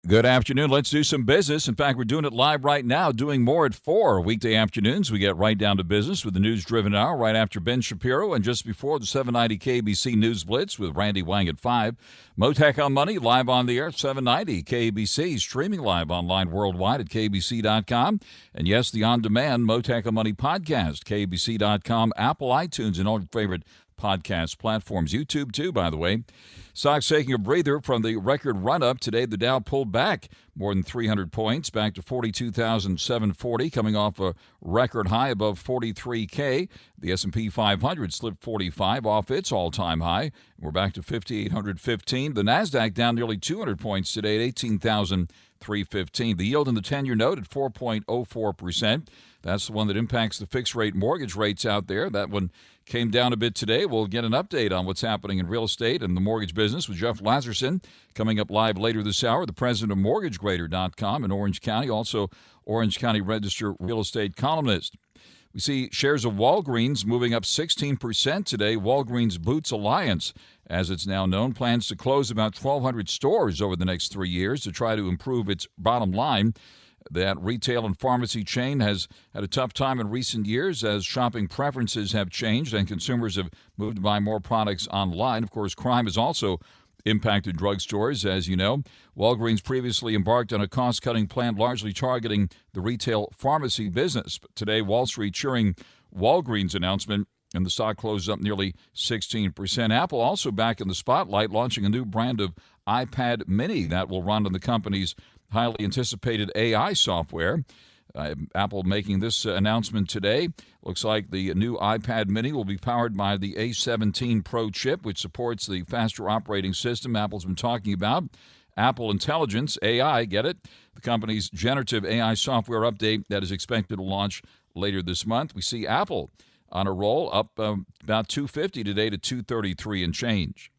Good afternoon. Let's do some business. In fact, we're doing it live right now, doing more at 4 weekday afternoons. We get right down to business with the news-driven hour right after Ben Shapiro and just before the 790 KBC News Blitz with Randy Wang at 5. Mottek On Money live on the air, 790 KBC, streaming live online worldwide at kbc.com. And yes, the on-demand Mottek On Money podcast, kbc.com, Apple, iTunes, and all your favorite podcast platforms. YouTube, too, by the way. Stocks taking a breather from the record run-up. Today, the Dow pulled back more than 300 points, back to 42,740, coming off a record high above 43K. The S&P 500 slipped 45 off its all-time high. We're back to 5,815. The Nasdaq down nearly 200 points today at 18,315. The yield in the 10-year note at 4.04%. That's the one that impacts the fixed-rate mortgage rates out there. That one came down a bit today. We'll get an update on what's happening in real estate and the mortgage business with Jeff Lazarson coming up live later this hour, the president of MortgageGrader.com in Orange County, also Orange County Register real estate columnist. We see shares of Walgreens moving up 16% today. Walgreens Boots Alliance, as it's now known, plans to close about 1,200 stores over the next 3 years to try to improve its bottom line. That retail and pharmacy chain has had a tough time in recent years as shopping preferences have changed and consumers have moved to buy more products online. Of course, crime has also impacted drugstores, as you know. Walgreens previously embarked on a cost-cutting plan largely targeting the retail pharmacy business. But today, Wall Street cheering Walgreens' announcement, and the stock closed up nearly 16%. Apple also back in the spotlight, launching a new brand of iPad mini that will run on the company's highly anticipated AI software. Apple making this announcement today. Looks like the new iPad mini will be powered by the A17 Pro chip, which supports the faster operating system Apple's been talking about. Apple Intelligence, AI, get it? The company's generative AI software update that is expected to launch later this month. We see Apple on a roll, up about 250 today to 233 and change.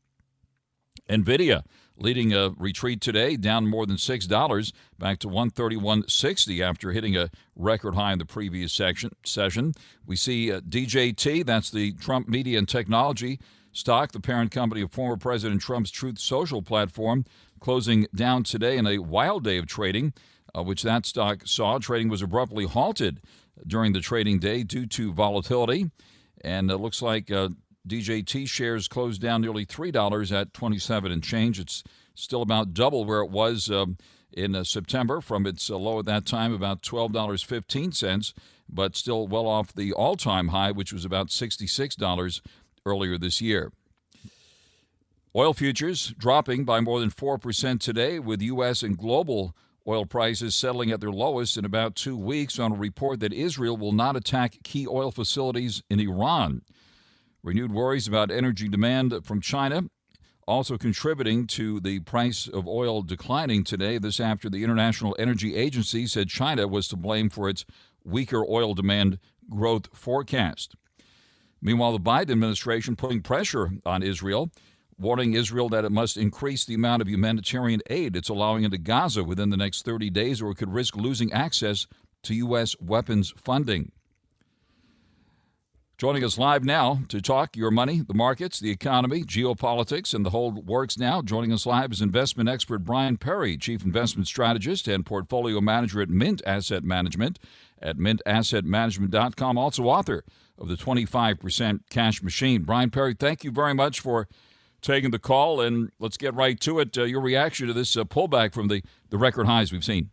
NVIDIA leading a retreat today, down more than $6, back to $131.60 after hitting a record high in the previous session. We see DJT, that's the Trump Media and Technology stock, the parent company of former President Trump's Truth Social platform, closing down today in a wild day of trading, which that stock saw. Trading was abruptly halted during the trading day due to volatility, and it looks like DJT shares closed down nearly $3 at 27 and change. It's still about double where it was in September from its low at that time, about $12.15, but still well off the all-time high, which was about $66 earlier this year. Oil futures dropping by more than 4% today, with U.S. and global oil prices settling at their lowest in about 2 weeks on a report that Israel will not attack key oil facilities in Iran. Renewed worries about energy demand from China also contributing to the price of oil declining today. This after the International Energy Agency said China was to blame for its weaker oil demand growth forecast. Meanwhile, the Biden administration putting pressure on Israel, warning Israel that it must increase the amount of humanitarian aid it's allowing into Gaza within the next 30 days or it could risk losing access to U.S. weapons funding. Joining us live now to talk your money, the markets, the economy, geopolitics, and the whole works now. Joining us live is investment expert Brian Perry, Chief Investment Strategist and Portfolio Manager at Mint Asset Management at mintassetmanagement.com, also author of the 25% Cash Machine. Brian Perry, thank you very much for taking the call, and let's get right to it. Your reaction to this pullback from the record highs we've seen.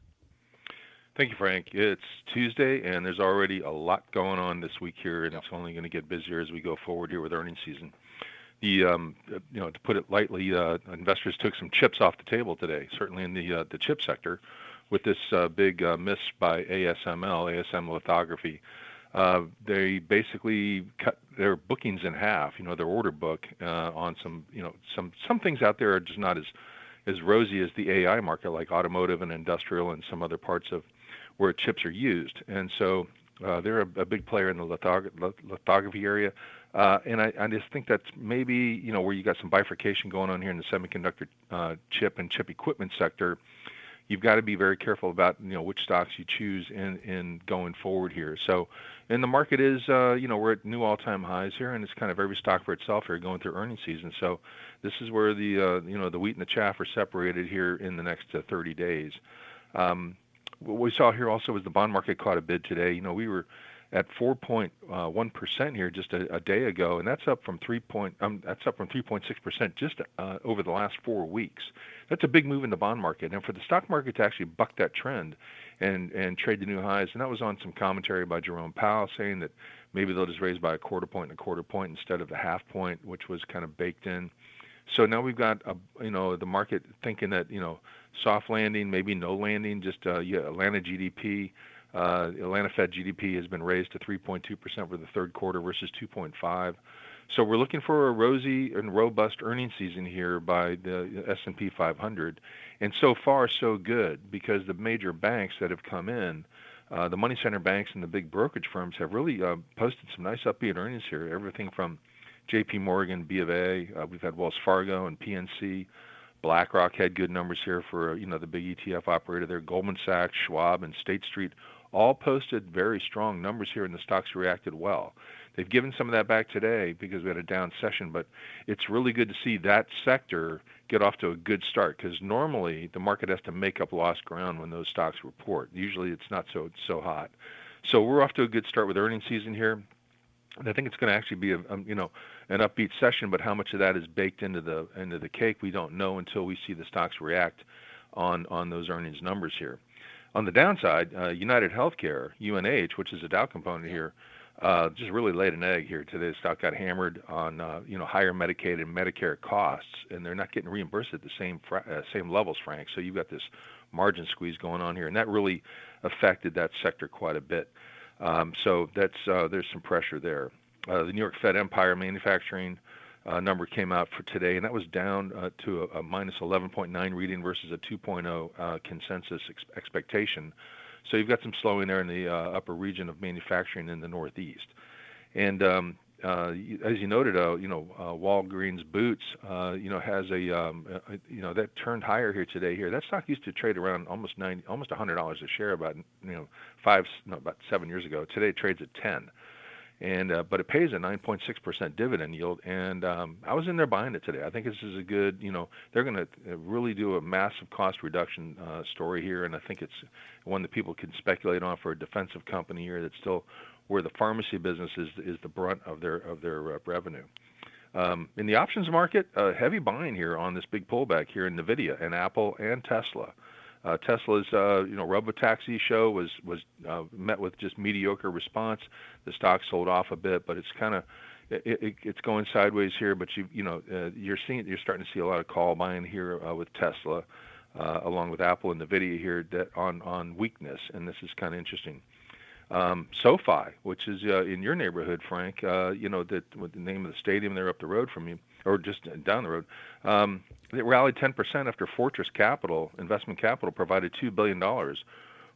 Thank you, Frank. It's Tuesday, and there's already a lot going on this week here, and It's only going to get busier as we go forward here with earnings season. To put it lightly, investors took some chips off the table today, certainly in the chip sector, with this big miss by ASM Lithography. They basically cut their bookings in half. Their order book on some things out there are just not as rosy as the AI market, like automotive and industrial and some other parts of where chips are used. And so they're a big player in the lithography area. And I just think that's maybe, where you got some bifurcation going on here in the semiconductor chip and chip equipment sector. you've got to be very careful about which stocks you choose in going forward here. So, and the market is we're at new all-time highs here, and it's kind of every stock for itself here going through earnings season. So this is where the wheat and the chaff are separated here in the next 30 days. What we saw here also was the bond market caught a bid today. We were at 4.1% here just a day ago, and that's up from 3.6% just over the last 4 weeks. That's a big move in the bond market, and for the stock market to actually buck that trend and trade the new highs, and that was on some commentary by Jerome Powell saying that maybe they'll just raise by a quarter point instead of the half point, which was kind of baked in. So now we've got the market thinking that soft landing, maybe no landing, just Atlanta GDP. Atlanta Fed GDP has been raised to 3.2% for the third quarter versus 2.5. So we're looking for a rosy and robust earnings season here by the S&P 500. And so far, so good, because the major banks that have come in, the money center banks and the big brokerage firms have really posted some nice upbeat earnings here. Everything from J.P. Morgan, B of A, we've had Wells Fargo and PNC. BlackRock had good numbers here for the big ETF operator there. Goldman Sachs, Schwab, and State Street all posted very strong numbers here, and the stocks reacted well. They've given some of that back today because we had a down session, but it's really good to see that sector get off to a good start, because normally the market has to make up lost ground when those stocks report. Usually it's not so hot. So we're off to a good start with earnings season here. And I think it's going to actually be an upbeat session, but how much of that is baked into the cake, we don't know until we see the stocks react on those earnings numbers here. On the downside, United Healthcare, UNH, which is a Dow component here, just really laid an egg here today. The stock got hammered on higher Medicaid and Medicare costs, and they're not getting reimbursed at the same levels, Frank. So you've got this margin squeeze going on here, and that really affected that sector quite a bit. So there's some pressure there. The New York Fed Empire Manufacturing number came out for today, and that was down to a minus 11.9 reading versus a 2.0 consensus expectation. So you've got some slowing there in the upper region of manufacturing in the Northeast. And as you noted, Walgreens Boots, has that turned higher here today. Here, that stock used to trade around almost $100 a share about 7 years ago. Today it trades at 10. And but it pays a 9.6% dividend yield, and I was in there buying it today. I think this is a good, they're going to really do a massive cost reduction story here, and I think it's one that people can speculate on for a defensive company here that's still where the pharmacy business is the brunt of their revenue. In the options market, heavy buying here on this big pullback here in NVIDIA and Apple and Tesla. Tesla's robotaxi show was met with just mediocre response. The stock sold off a bit, but it's kind of it's going sideways here. But you're starting to see a lot of call buying here with Tesla, along with Apple and NVIDIA here that on weakness, and this is kind of interesting. SoFi, which is in your neighborhood, Frank, that with the name of the stadium there up the road from you, or just down the road, it rallied 10% after Fortress Investment Capital, provided $2 billion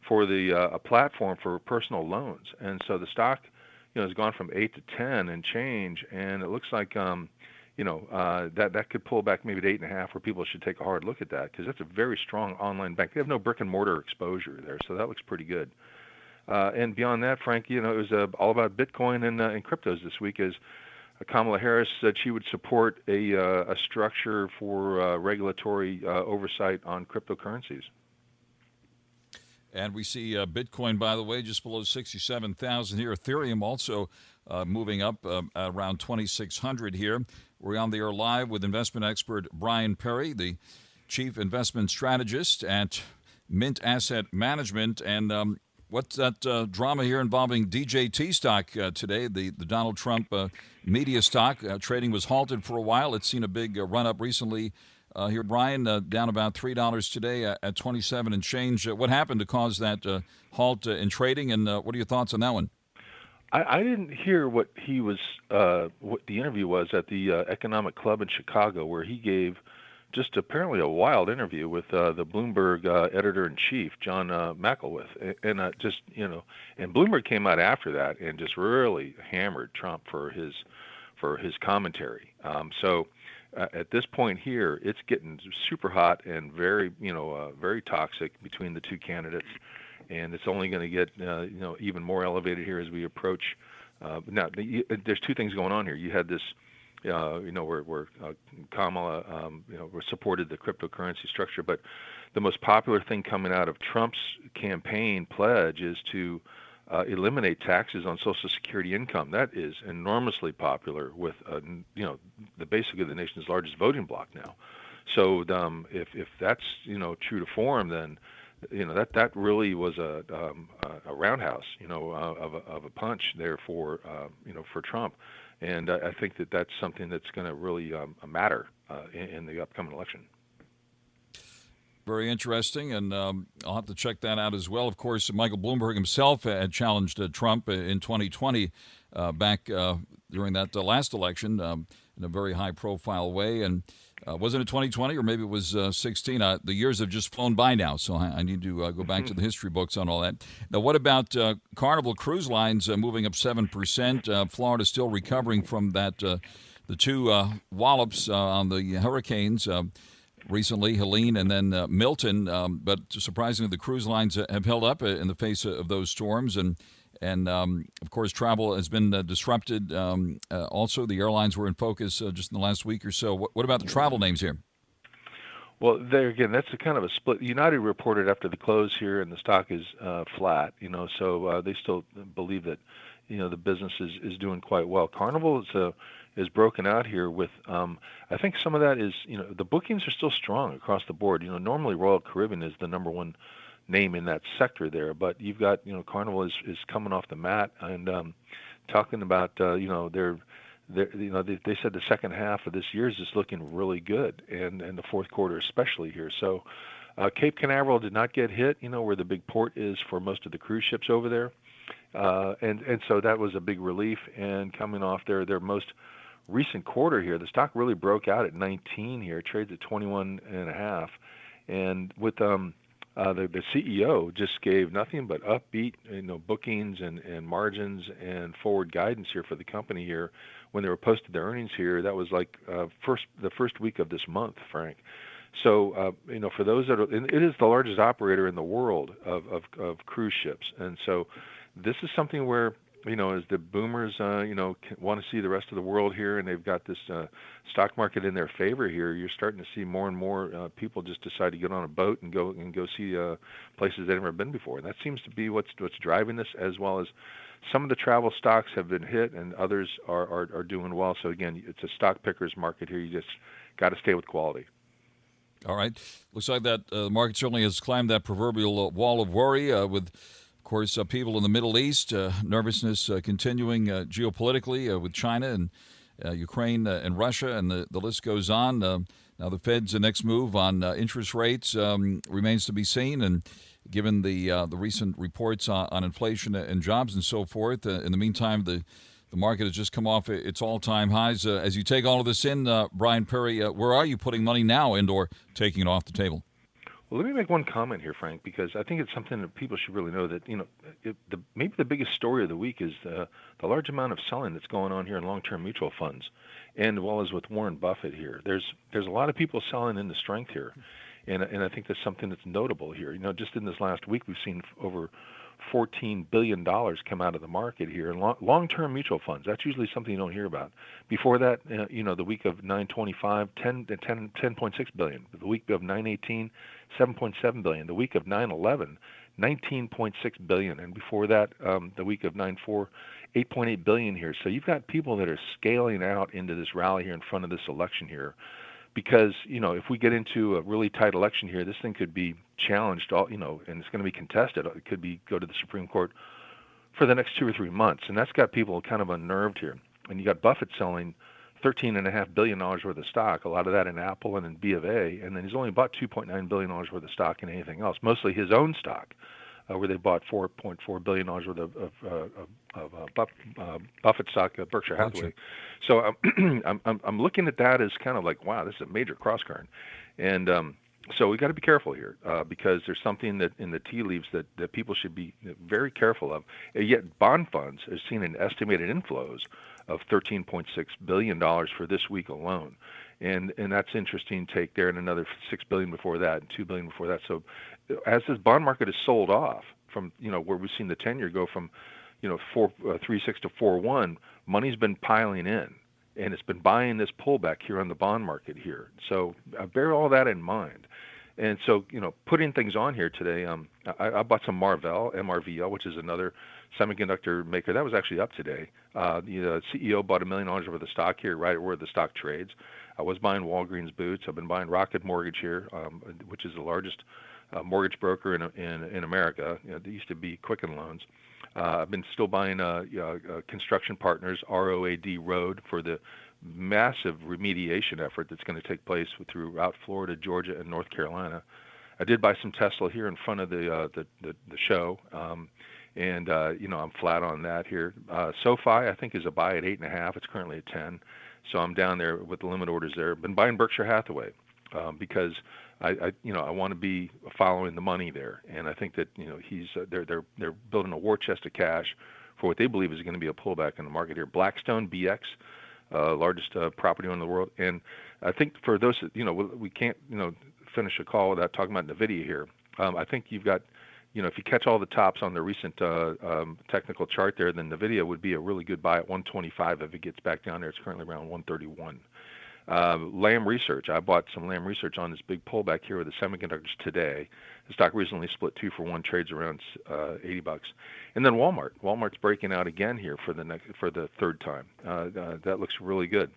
for a platform for personal loans. And so the stock, has gone from 8 to 10 and change, and it looks like, that could pull back maybe to 8.5, where people should take a hard look at that, because that's a very strong online bank. They have no brick and mortar exposure there, so that looks pretty good. And beyond that, Frank, it was all about Bitcoin and cryptos this week, as Kamala Harris said she would support a structure for regulatory oversight on cryptocurrencies. And we see Bitcoin, by the way, just below 67,000 here. Ethereum also moving up around 2,600 here. We're on the air live with investment expert Brian Perry, the chief investment strategist at Mint Asset Management. And what's that drama here involving DJT stock today, the Donald Trump media stock? Trading was halted for a while. It's seen a big run-up recently here, Brian, down about $3 today at 27 and change. What happened to cause that halt in trading, and what are your thoughts on that one? I didn't hear what the interview was at the Economic Club in Chicago, where he gave just apparently a wild interview with the Bloomberg editor-in-chief, John McElwith, and and Bloomberg came out after that and just really hammered Trump for his commentary. at this point here, it's getting super hot and very, very toxic between the two candidates, and it's only going to get, even more elevated here as we approach. Now, there's two things going on here. You had this, where Kamala, supported the cryptocurrency structure, but the most popular thing coming out of Trump's campaign pledge is to eliminate taxes on Social Security income. That is enormously popular with, basically the nation's largest voting bloc now. So if that's true to form, then that really was a roundhouse of a punch there for Trump, and I think that's something that's going to really matter in the upcoming election. Very interesting, and I'll have to check that out as well. Of course, Michael Bloomberg himself had challenged Trump in 2020 back during that last election in a very high-profile way. And wasn't it 2020 or maybe it was 16? The years have just flown by now, so I need to go back to the history books on all that. Now, what about Carnival Cruise Lines moving up 7%? Florida still recovering from that, the two wallops on the hurricanes. Recently, Helene and then Milton, but surprisingly, the cruise lines have held up in the face of those storms, and of course, travel has been disrupted. Also, the airlines were in focus just in the last week or so. What about the travel names here? Well, there again, that's a kind of a split. United reported after the close here, and the stock is flat. So they still believe that the business is doing quite well. Carnival is broken out here with, I think some of that is, the bookings are still strong across the board. Normally Royal Caribbean is the number one name in that sector there, but you've got, Carnival is coming off the mat and talking about, they said the second half of this year is just looking really good, and the fourth quarter especially here. So Cape Canaveral did not get hit, where the big port is for most of the cruise ships over there. And so that was a big relief, and coming off their most recent quarter here, the stock really broke out at 19 here, trades at 21.5, and with the CEO just gave nothing but upbeat, bookings and margins and forward guidance here for the company here when they were posted their earnings here. That was like the first week of this month, Frank. So for those it is the largest operator in the world of cruise ships, and so this is something where as the boomers, want to see the rest of the world here, and they've got this stock market in their favor here. You're starting to see more and more people just decide to get on a boat and go see places they've never been before. And that seems to be what's driving this, as well as some of the travel stocks have been hit, and others are doing well. So again, it's a stock picker's market here. You just got to stay with quality. All right. Looks like that the market certainly has climbed that proverbial wall of worry with. Of course, people in the Middle East, nervousness continuing geopolitically with China and Ukraine and Russia, and the list goes on. Now the Fed's next move on interest rates remains to be seen, and given the recent reports on inflation and jobs and so forth, in the meantime, the market has just come off its all-time highs. As you take all of this in, Brian Perry, where are you putting money now and/or taking it off the table? Well, let me make one comment here, Frank, because I think it's something that people should really know that, maybe the biggest story of the week is the large amount of selling that's going on here in long-term mutual funds, and as well as with Warren Buffett here. There's a lot of people selling into strength here, and I think that's something that's notable here. Just in this last week, we've seen over $14 billion come out of the market here in long-term mutual funds. That's usually something you don't hear about. Before that, the week of 9/25, 10.6 billion. The week of 9/18, 7.7 billion. The week of 9/11, 19.6 billion. And before that, the week of 9/4, 8.8 billion here. So you've got people that are scaling out into this rally here in front of this election here. Because, if we get into a really tight election here, this thing could be challenged, and it's going to be contested. It could go to the Supreme Court for the next 2 or 3 months, and that's got people kind of unnerved here. And you got Buffett selling $13.5 billion worth of stock, a lot of that in Apple and in B of A, and then he's only bought $2.9 billion worth of stock in anything else, mostly his own stock, where they bought $4.4 billion worth of Buffett stock, Berkshire Hathaway. So I'm looking at that as kind of like, wow, this is a major cross current, and so we got to be careful here because there's something that in the tea leaves that people should be very careful of. And yet bond funds have seen an estimated inflows of $13.6 billion for this week alone. and that's interesting take there, and another $6 billion before that, and $2 billion before that. So, as this bond market is sold off from where we've seen the 10-year go from 3.6 to 4.1, money's been piling in, and it's been buying this pullback here on the bond market here. So bear all that in mind. And so, putting things on here today, I bought some Marvell, MRVL, which is another semiconductor maker. That was actually up today. The CEO bought $1 million worth of stock here, right where the stock trades. I was buying Walgreens Boots. I've been buying Rocket Mortgage here, which is the largest mortgage broker in America. They used to be Quicken Loans. I've been still buying Construction Partners, Road, for the massive remediation effort that's going to take place throughout Florida, Georgia, and North Carolina. I did buy some Tesla here in front of the show, and I'm flat on that here. SoFi, I think, is a buy at 8.5. It's currently at 10, so I'm down there with the limit orders there. Been buying Berkshire Hathaway because I want to be following the money there, and I think that they're building a war chest of cash for what they believe is going to be a pullback in the market here. Blackstone, BX. Largest property owner in the world, and I think for those, we can't, finish a call without talking about NVIDIA here. I think you've got, if you catch all the tops on the recent technical chart there, then NVIDIA would be a really good buy at 125 if it gets back down there. It's currently around 131. Lam Research, I bought some Lam Research on this big pullback here with the semiconductors today. The stock recently split 2-for-1, trades around $80. And then Walmart. Walmart's breaking out again here for the third time. That looks really good.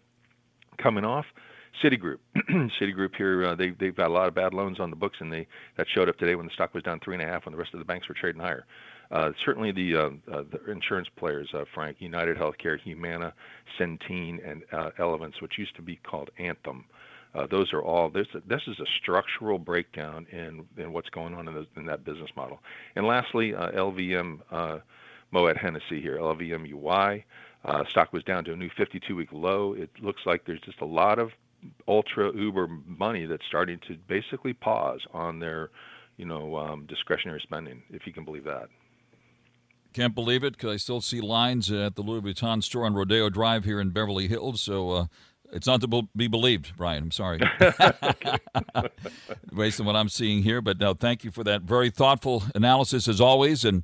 Coming off, Citigroup. Citigroup here, they've got a lot of bad loans on the books, and that showed up today when the stock was down 3.5 when the rest of the banks were trading higher. Certainly the insurance players, Frank, United Healthcare, Humana, Centene, and Elevance, which used to be called Anthem. Those are all. This is a structural breakdown in what's going on in that business model. And lastly, LVM Moet Hennessy here, LVMUY. Stock was down to a new 52-week low. It looks like there's just a lot of ultra uber money that's starting to basically pause on their discretionary spending, if you can believe that. Can't believe it, because I still see lines at the Louis Vuitton store on Rodeo Drive here in Beverly Hills. So it's not to be believed, Brian. I'm sorry. Based on what I'm seeing here. But no, thank you for that very thoughtful analysis as always, and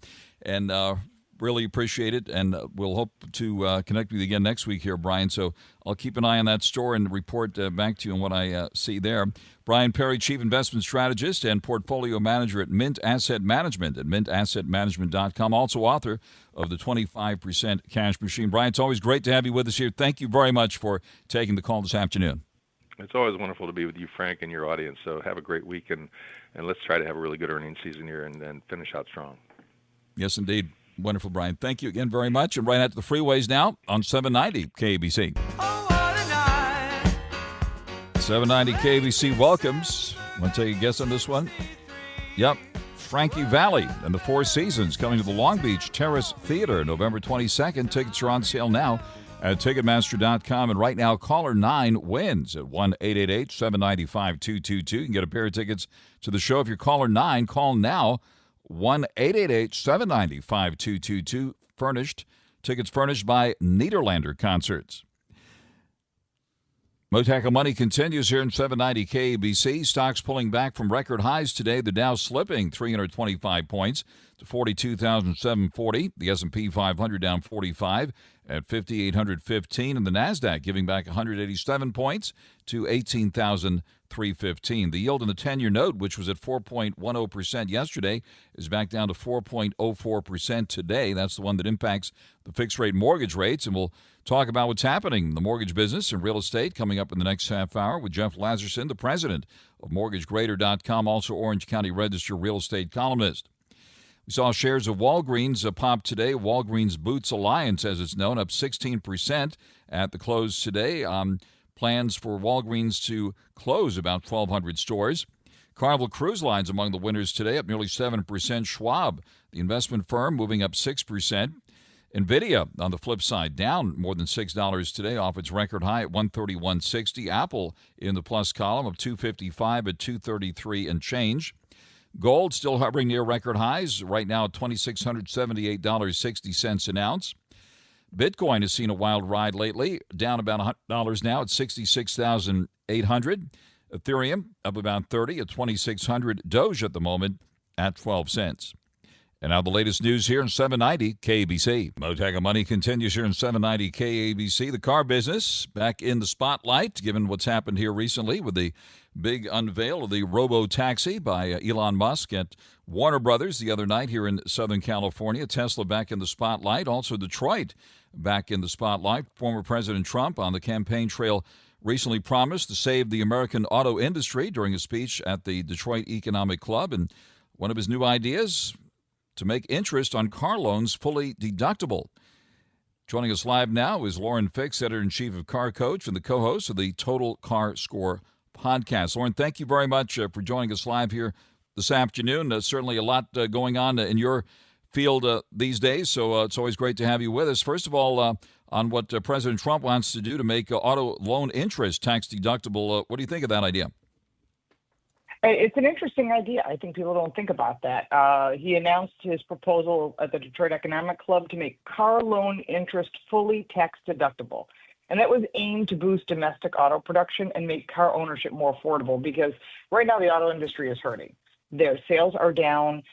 really appreciate it. And we'll hope to connect with you again next week here, Brian. So I'll keep an eye on that store and report back to you on what I see there. Brian Perry, Chief Investment Strategist and Portfolio Manager at Mint Asset Management at mintassetmanagement.com. Also author of the 25% Cash Machine. Brian, it's always great to have you with us here. Thank you very much for taking the call this afternoon. It's always wonderful to be with you, Frank, and your audience. So have a great week, and let's try to have a really good earnings season here and finish out strong. Yes, indeed. Wonderful, Brian. Thank you again very much. And right out to the freeways now on 790 KBC. Oh, what a night. 790 KBC welcomes. Want to take a guess on this one? Yep. Frankie Valli and the Four Seasons coming to the Long Beach Terrace Theater November 22nd. Tickets are on sale now at Ticketmaster.com. And right now, caller 9 wins at 1-888-795-2222. You can get a pair of tickets to the show. If you're caller 9, call now. 1-888-795-2222. Furnished. Tickets furnished by Nederlander Concerts. Mottek On Money continues here in 790 KBC. Stocks pulling back from record highs today. The Dow slipping 325 points to 42,740. The S&P 500 down 45 at 5,815. And the NASDAQ giving back 187 points to 18,315. The yield in the 10-year note, which was at 4.10% yesterday, is back down to 4.04% today. That's the one that impacts the fixed-rate mortgage rates. And we'll talk about what's happening in the mortgage business and real estate coming up in the next half hour with Jeff Lazarson, the president of MortgageGrader.com, also Orange County Register real estate columnist. We saw shares of Walgreens pop today. Walgreens Boots Alliance, as it's known, up 16% at the close today. Plans for Walgreens to close about 1,200 stores. Carnival Cruise Lines among the winners today, up nearly 7%. Schwab, the investment firm, moving up 6%. NVIDIA, on the flip side, down more than $6 today off its record high at $131.60. Apple in the plus column of $255 at $233 and change. Gold still hovering near record highs, right now at $2,678.60 an ounce. Bitcoin has seen a wild ride lately, down about $100 now at $66,000 800. Ethereum up about 30 at 2,600. Doge at the moment at 12 cents. And now the latest news here in 790 KABC. Mottek On Money continues here in 790 KABC. The car business back in the spotlight, given what's happened here recently with the big unveil of the robo-taxi by Elon Musk at Warner Brothers the other night here in Southern California. Tesla back in the spotlight. Also Detroit back in the spotlight. Former President Trump on the campaign trail recently promised to save the American auto industry during a speech at the Detroit Economic Club. And one of his new ideas, to make interest on car loans fully deductible. Joining us live now is Lauren Fix, editor-in-chief of Car Coach and the co-host of the Total Car Score podcast. Lauren, thank you very much for joining us live here this afternoon. Certainly a lot going on in your field these days, so it's always great to have you with us. First of all, on what President Trump wants to do to make auto loan interest tax deductible, what do you think of that idea? It's an interesting idea. I think people don't think about that. He announced his proposal at the Detroit Economic Club to make car loan interest fully tax deductible. And that was aimed to boost domestic auto production and make car ownership more affordable, because right now the auto industry is hurting. Their sales are down.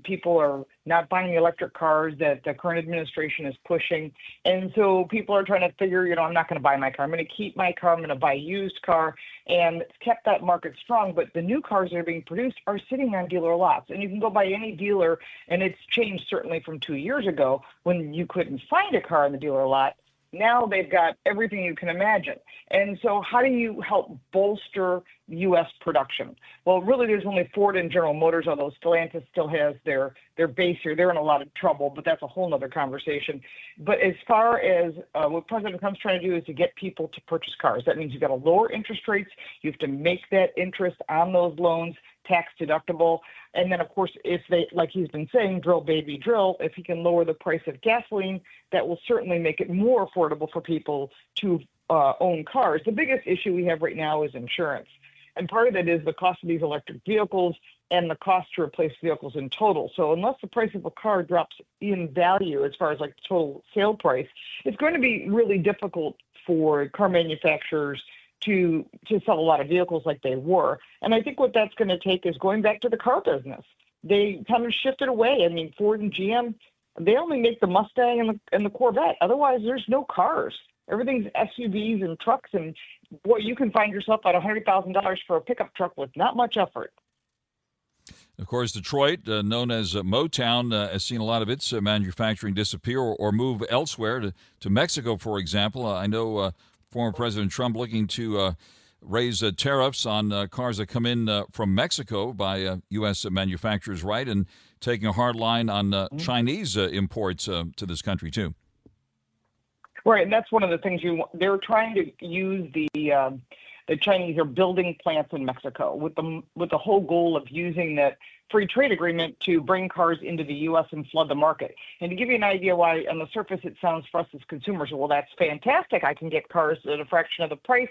People are not buying the electric cars that the current administration is pushing. And so people are trying to figure, I'm not going to buy my car. I'm going to keep my car. I'm going to buy a used car. And it's kept that market strong. But the new cars that are being produced are sitting on dealer lots. And you can go by any dealer, and it's changed certainly from 2 years ago when you couldn't find a car in the dealer lot. Now they've got everything you can imagine. And so how do you help bolster U.S. production? Well, really, there's only Ford and General Motors, although Stellantis still has their base here. They're in a lot of trouble, but that's a whole other conversation. But as far as what President Trump's trying to do is to get people to purchase cars. That means you've got to lower interest rates. You have to make that interest on those loans tax deductible. And then, of course, if they, like he's been saying, drill, baby, drill, if he can lower the price of gasoline, that will certainly make it more affordable for people to own cars. The biggest issue we have right now is insurance. And part of it is the cost of these electric vehicles and the cost to replace vehicles in total. So unless the price of a car drops in value as far as like the total sale price, it's going to be really difficult for car manufacturers to sell a lot of vehicles like they were. And I think what that's going to take is going back to the car business. They kind of shifted away. I mean, Ford and GM, they only make the Mustang and the Corvette. Otherwise, there's no cars. Everything's SUVs and trucks. And boy, you can find yourself at $100,000 for a pickup truck with not much effort. Of course, Detroit, known as Motown, has seen a lot of its manufacturing disappear or move elsewhere to Mexico, for example. I know former President Trump looking to raise tariffs on cars that come in from Mexico by U.S. manufacturers, right, and taking a hard line on Chinese imports to this country, too. Right, and that's one of the things they're trying to use the Chinese are building plants in Mexico with the whole goal of using that free trade agreement to bring cars into the U.S. and flood the market. And to give you an idea why on the surface it sounds for us as consumers, well, that's fantastic. I can get cars at a fraction of the price.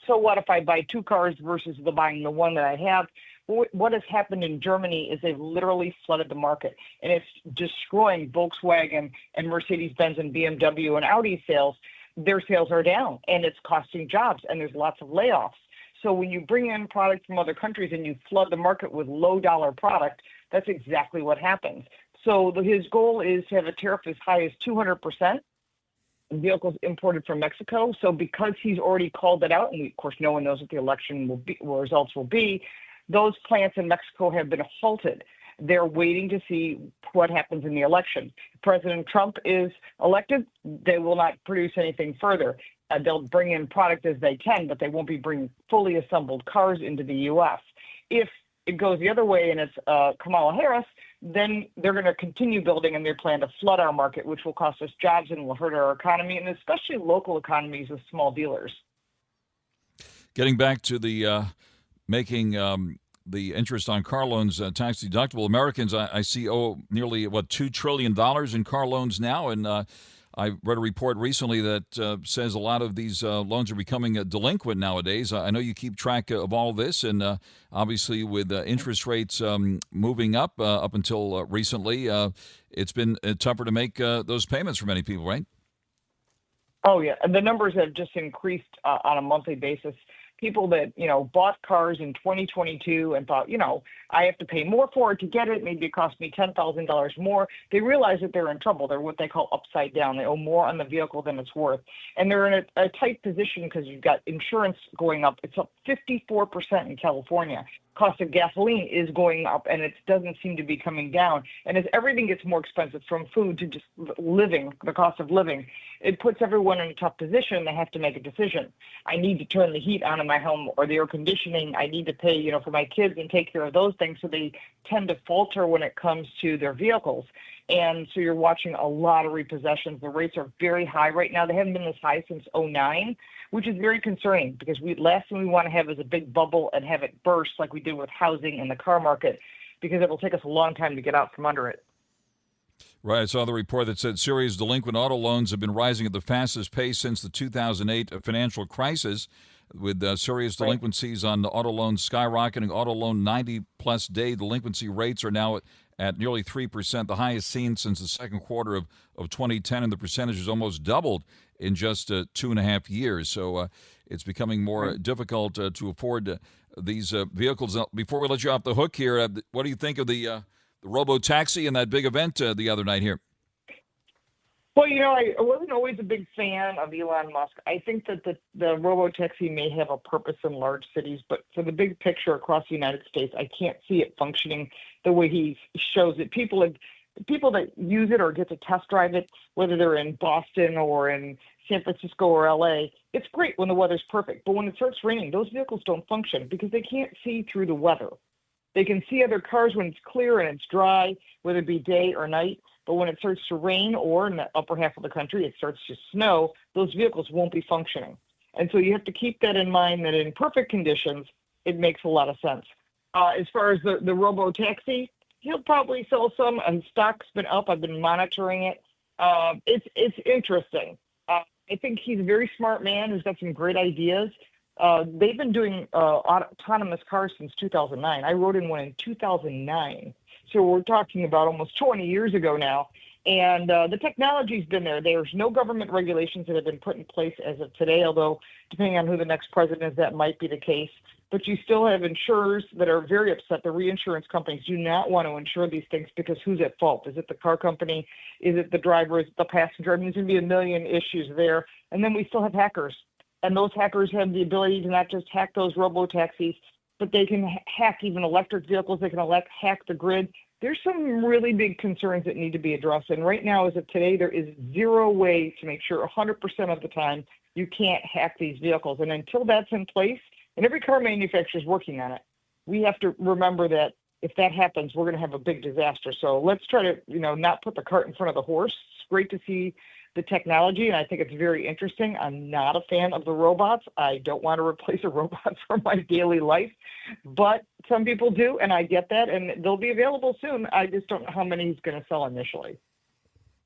So what if I buy two cars versus buying the one that I have? What has happened in Germany is they've literally flooded the market, and it's destroying Volkswagen and Mercedes-Benz and BMW and Audi sales. Their sales are down, and it's costing jobs, and there's lots of layoffs. So when you bring in product from other countries and you flood the market with low-dollar product, that's exactly what happens. So his goal is to have a tariff as high as 200% on vehicles imported from Mexico. So because he's already called it out, and of course no one knows what the election results will be, those plants in Mexico have been halted. They're waiting to see what happens in the election. If President Trump is elected, they will not produce anything further. They'll bring in product as they can, but they won't be bringing fully assembled cars into the U.S. If it goes the other way and it's Kamala Harris, then they're going to continue building, and they plan to flood our market, which will cost us jobs and will hurt our economy, and especially local economies with small dealers. Getting back to the making the interest on car loans tax deductible, Americans I see owe nearly $2 trillion in car loans now, and I read a report recently that says a lot of these loans are becoming delinquent nowadays. I know you keep track of all this, and obviously with interest rates moving up until recently, it's been tougher to make those payments for many people, right? Oh, yeah. And the numbers have just increased on a monthly basis. people that, bought cars in 2022 and thought, I have to pay more for it to get it. Maybe it cost me $10,000 more. They realize that they're in trouble. They're what they call upside down. They owe more on the vehicle than it's worth. And they're in a tight position because you've got insurance going up. It's up 54% in California. Cost of gasoline is going up, and it doesn't seem to be coming down. And as everything gets more expensive, from food to just living, the cost of living, it puts everyone in a tough position. They have to make a decision. I need to turn the heat on in my home or the air conditioning. I need to pay, for my kids and take care of those things. So they tend to falter when it comes to their vehicles. And so you're watching a lot of repossessions. The rates are very high right now. They haven't been this high since '09, which is very concerning because last thing we want to have is a big bubble and have it burst like we did with housing and the car market, because it will take us a long time to get out from under it. Right. I saw the report that said serious delinquent auto loans have been rising at the fastest pace since the 2008 financial crisis, with serious delinquencies on the auto loans skyrocketing. Auto loan 90-plus day delinquency rates are now at nearly 3%, the highest seen since the second quarter of 2010, and the percentage has almost doubled in just 2.5 years. So it's becoming more difficult to afford these vehicles. Before we let you off the hook here, what do you think of the robo-taxi and that big event the other night here? Well, I wasn't always a big fan of Elon Musk. I think that the robo-taxi may have a purpose in large cities, but for the big picture across the United States, I can't see it functioning the way he shows it. People that use it or get to test drive it, whether they're in Boston or in San Francisco or LA, it's great when the weather's perfect. But when it starts raining, those vehicles don't function because they can't see through the weather. They can see other cars when it's clear and it's dry, whether it be day or night. But when it starts to rain, or in the upper half of the country, it starts to snow, those vehicles won't be functioning. And so you have to keep that in mind, that in perfect conditions, it makes a lot of sense. As far as the robo-taxi, he'll probably sell some, and stock's been up. I've been monitoring it. It's interesting. I think he's a very smart man who's got some great ideas. They've been doing autonomous cars since 2009. I rode in one in 2009. So we're talking about almost 20 years ago now. And the technology's been there. There's no government regulations that have been put in place as of today, although depending on who the next president is, that might be the case. But you still have insurers that are very upset. The reinsurance companies do not want to insure these things because who's at fault? Is it the car company? Is it the driver? Is it the passenger? I mean, there's going to be a million issues there. And then we still have hackers. And those hackers have the ability to not just hack those robo-taxis, but they can hack even electric vehicles. They can hack the grid. There's some really big concerns that need to be addressed. And right now, as of today, there is zero way to make sure 100% of the time you can't hack these vehicles. And until that's in place, and every car manufacturer is working on it, we have to remember that if that happens, we're going to have a big disaster. So let's try to, not put the cart in front of the horse. It's great to see the technology, and I think it's very interesting. I'm not a fan of the robots. I don't want to replace a robot for my daily life, but some people do, and I get that, and they'll be available soon. I just don't know how many he's going to sell initially.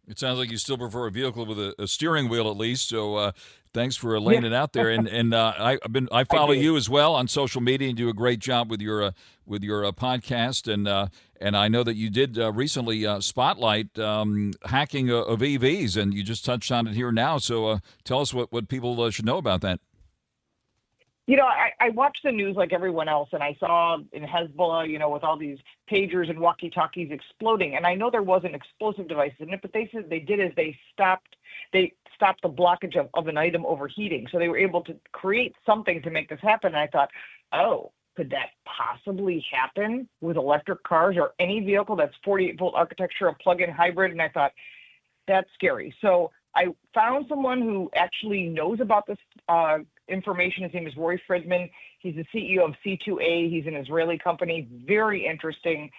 It sounds like you still prefer a vehicle with a steering wheel at least. So thanks for laying it out there. And I follow you as well on social media and do a great job with your podcast. And I know that you did recently spotlight hacking of EVs, and you just touched on it here now. So tell us what people should know about that. I watch the news like everyone else, and I saw in Hezbollah, with all these pagers and walkie-talkies exploding. And I know there wasn't explosive devices in it, but they said they stopped the blockage of an item overheating. So they were able to create something to make this happen. And I thought, could that possibly happen with electric cars or any vehicle that's 48-volt architecture, a plug-in hybrid? And I thought, that's scary. So I found someone who actually knows about this information. His name is Roy Friedman. He's the CEO of C2A. He's an Israeli company. Very interesting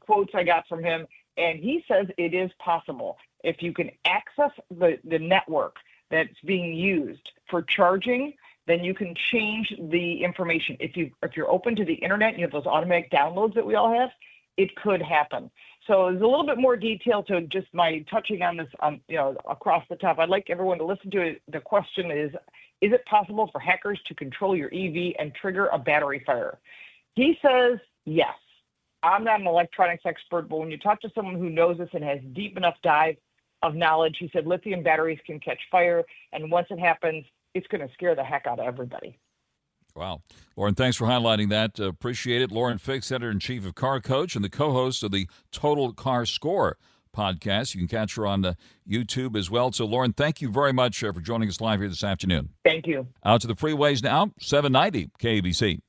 quotes I got from him. And he says it is possible. If you can access the network that's being used for charging, then you can change the information. If you're open to the internet and you have those automatic downloads that we all have, it could happen. So there's a little bit more detail to just my touching on this, across the top. I'd like everyone to listen to it. The question is it possible for hackers to control your EV and trigger a battery fire? He says yes. I'm not an electronics expert, but when you talk to someone who knows this and has deep enough dive of knowledge, he said lithium batteries can catch fire, and once it happens, it's going to scare the heck out of everybody. Wow. Lauren, thanks for highlighting that. Appreciate it. Lauren Fix, editor-in-chief of Car Coach and the co-host of the Total Car Score podcast. You can catch her on YouTube as well. So, Lauren, thank you very much for joining us live here this afternoon. Thank you. Out to the freeways now, 790 KABC.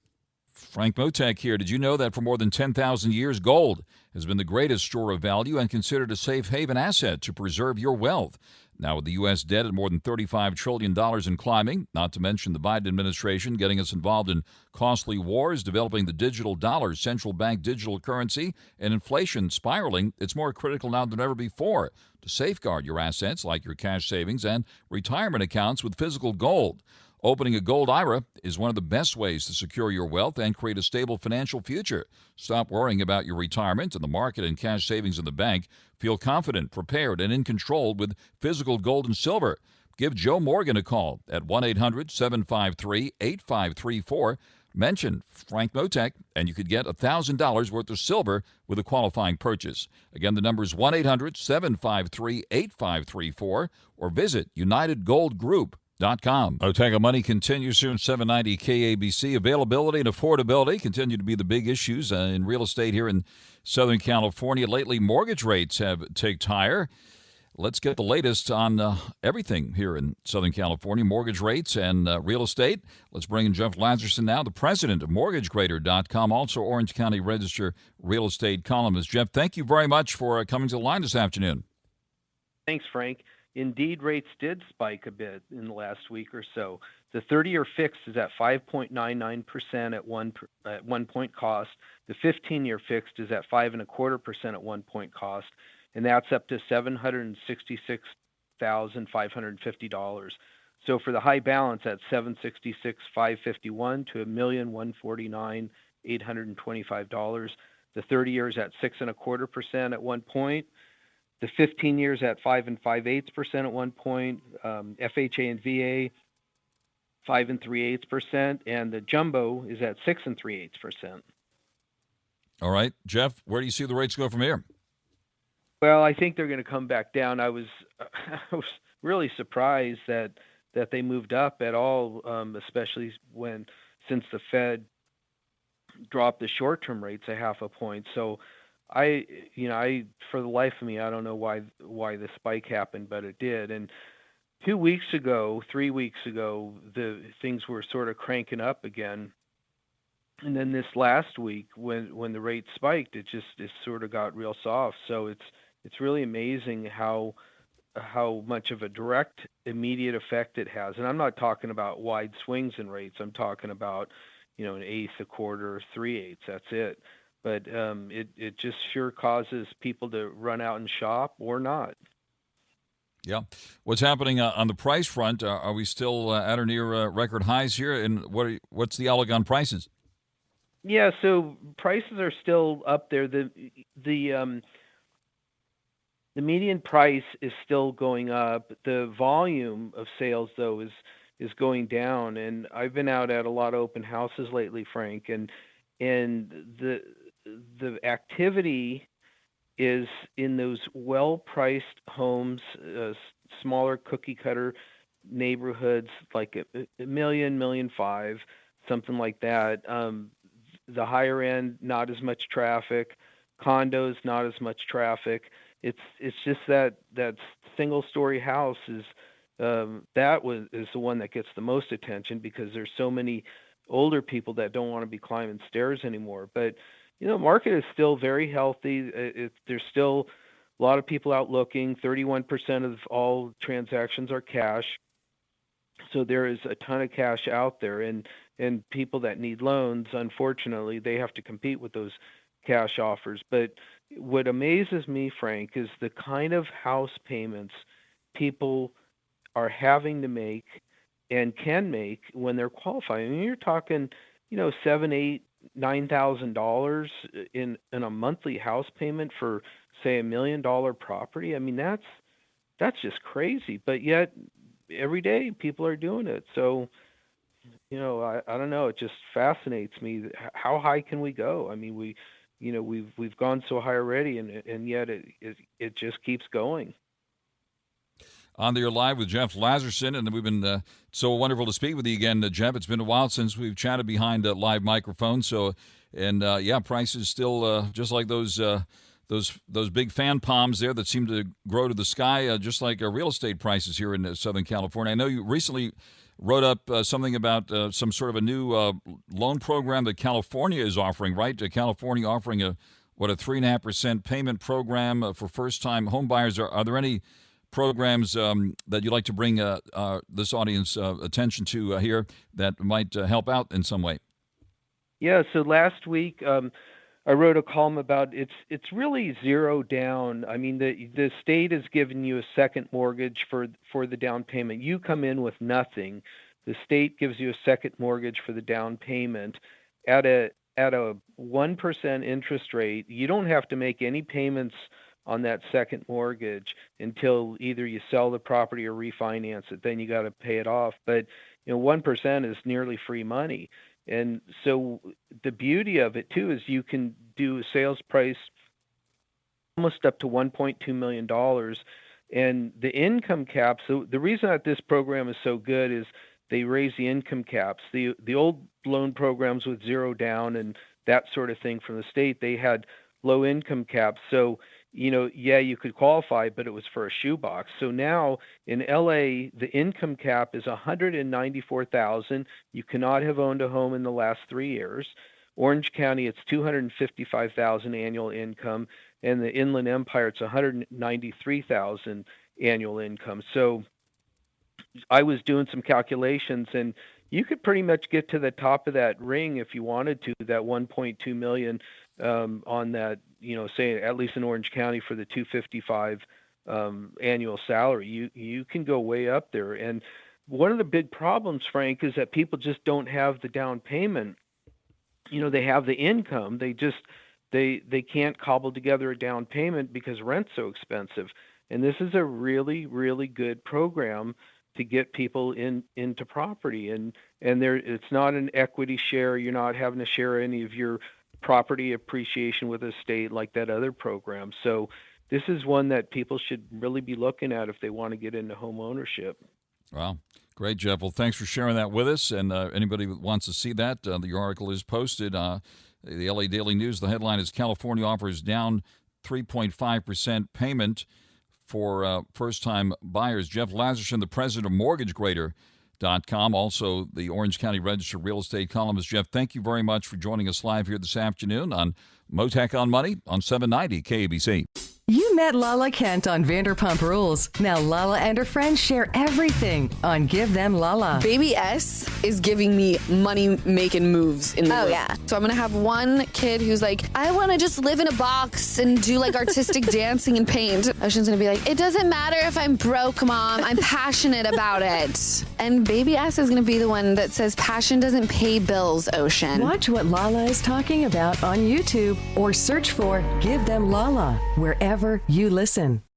Frank Mottek here. Did you know that for more than 10,000 years, gold has been the greatest store of value and considered a safe haven asset to preserve your wealth? Now, with the U.S. debt at more than $35 trillion and climbing, not to mention the Biden administration getting us involved in costly wars, developing the digital dollar, central bank digital currency, and inflation spiraling, it's more critical now than ever before to safeguard your assets like your cash savings and retirement accounts with physical gold. Opening a gold IRA is one of the best ways to secure your wealth and create a stable financial future. Stop worrying about your retirement and the market and cash savings in the bank. Feel confident, prepared, and in control with physical gold and silver. Give Joe Morgan a call at 1-800-753-8534. Mention Frank Mottek, and you could get $1,000 worth of silver with a qualifying purchase. Again, the number is 1-800-753-8534 or visit UnitedGoldGroup.com. Mottek On Money continues here in 790 KABC. Availability and affordability continue to be the big issues in real estate here in Southern California. Lately, mortgage rates have ticked higher. Let's get the latest on everything here in Southern California, mortgage rates and real estate. Let's bring in Jeff Lazarson now, the president of MortgageGrader.com, also Orange County Register real estate columnist. Jeff, thank you very much for coming to the line this afternoon. Thanks, Frank. Indeed, rates did spike a bit in the last week or so. The 30-year fixed is at 5.99% at one point cost. The 15-year fixed is at 5.25% at one point cost, and that's up to $766,550. So for the high balance, at $766,551 to $1,149,825. The 30 years at 6.25% at one point. The 15 years at 5 5/8% at one point, FHA and VA 5 3/8%, and the jumbo is at 6 3/8%. All right, Jeff, where do you see the rates go from here? Well, I think they're going to come back down. I was really surprised that they moved up at all, especially since the Fed dropped the short-term rates a half a point. So I for the life of me, I don't know why the spike happened, but it did. And 3 weeks ago, the things were sort of cranking up again. And then this last week, when the rate spiked, it sort of got real soft. So it's really amazing how much of a direct, immediate effect it has. And I'm not talking about wide swings in rates. I'm talking about, an eighth, a quarter, 3/8. That's it. But it just sure causes people to run out and shop or not. Yeah. What's happening on the price front? Are we still at or near record highs here? And what's the outlook on prices? Yeah, so prices are still up there. The median price is still going up. The volume of sales, though, is going down. And I've been out at a lot of open houses lately, Frank, and the activity is in those well-priced homes, smaller cookie-cutter neighborhoods, like $1 million, $1.5 million, something like that. The higher end, not as much traffic. Condos, not as much traffic. It's just that single-story house is the one that gets the most attention because there's so many older people that don't want to be climbing stairs anymore. But market is still very healthy. There's still a lot of people out looking. 31% of all transactions are cash. So there is a ton of cash out there. And people that need loans, unfortunately, they have to compete with those cash offers. But what amazes me, Frank, is the kind of house payments people are having to make and can make when they're qualifying. I mean, you're talking, $7,000, $8,000, $9,000 in a monthly house payment for, say, $1 million property. I mean, that's just crazy. But yet, every day people are doing it. So, I don't know. It just fascinates me. How high can we go? I mean, we've gone so high already, and yet it just keeps going. on the air live with Jeff Lazarson, and we've been so wonderful to speak with you again, Jeff. It's been a while since we've chatted behind live microphones. So, and prices still just like those big fan palms there that seem to grow to the sky, just like real estate prices here in Southern California. I know you recently wrote up something about some sort of a new loan program that California is offering, right? California offering a 3.5% payment program for first-time home buyers. Are there any programs that you'd like to bring this audience attention to here that might help out in some way? Yeah, so last week I wrote a column about it's really zero down. I mean, the state has given you a second mortgage for the down payment. You come in with nothing. The state gives you a second mortgage for the down payment at a 1% interest rate. You don't have to make any payments on that second mortgage until either you sell the property or refinance it. Then you got to pay it off. But 1% is nearly free money. And so the beauty of it too is you can do a sales price almost up to $1.2 million. And the income cap, so the reason that this program is so good is they raise the income caps. The old loan programs with zero down and that sort of thing from the state, they had low income caps. So you could qualify, but it was for a shoebox. So now in LA, the income cap is $194,000. You cannot have owned a home in the last 3 years. Orange County, it's $255,000 annual income, and the Inland Empire, it's $193,000 annual income. So I was doing some calculations, and you could pretty much get to the top of that ring if you wanted to, that 1.2 million on that, say at least in Orange County for the 255 annual salary. You can go way up there. And one of the big problems, Frank, is that people just don't have the down payment. They have the income. They can't cobble together a down payment because rent's so expensive. And this is a really, really good program to get people into property. And it's not an equity share. You're not having to share any of your property appreciation with a state like that other program. So this is one that people should really be looking at if they want to get into home ownership. Wow. Great, Jeff. Well, thanks for sharing that with us. And anybody who wants to see that, the article is posted. The LA Daily News, the headline is California offers down 3.5% payment for first-time buyers. Jeff Lazarson, the president of MortgageGrader.com, also the Orange County Registered Real Estate columnist. Jeff, thank you very much for joining us live here this afternoon on Mottek On Money on 790 KABC. You met Lala Kent on Vanderpump Rules. Now Lala and her friends share everything on Give Them Lala. Baby S is giving me money-making moves in the room. Yeah. So I'm going to have one kid who's like, I want to just live in a box and do like artistic dancing and paint. Ocean's going to be like, it doesn't matter if I'm broke, Mom. I'm passionate about it. And Baby S is going to be the one that says passion doesn't pay bills, Ocean. Watch what Lala is talking about on YouTube or search for Give Them Lala wherever you listen.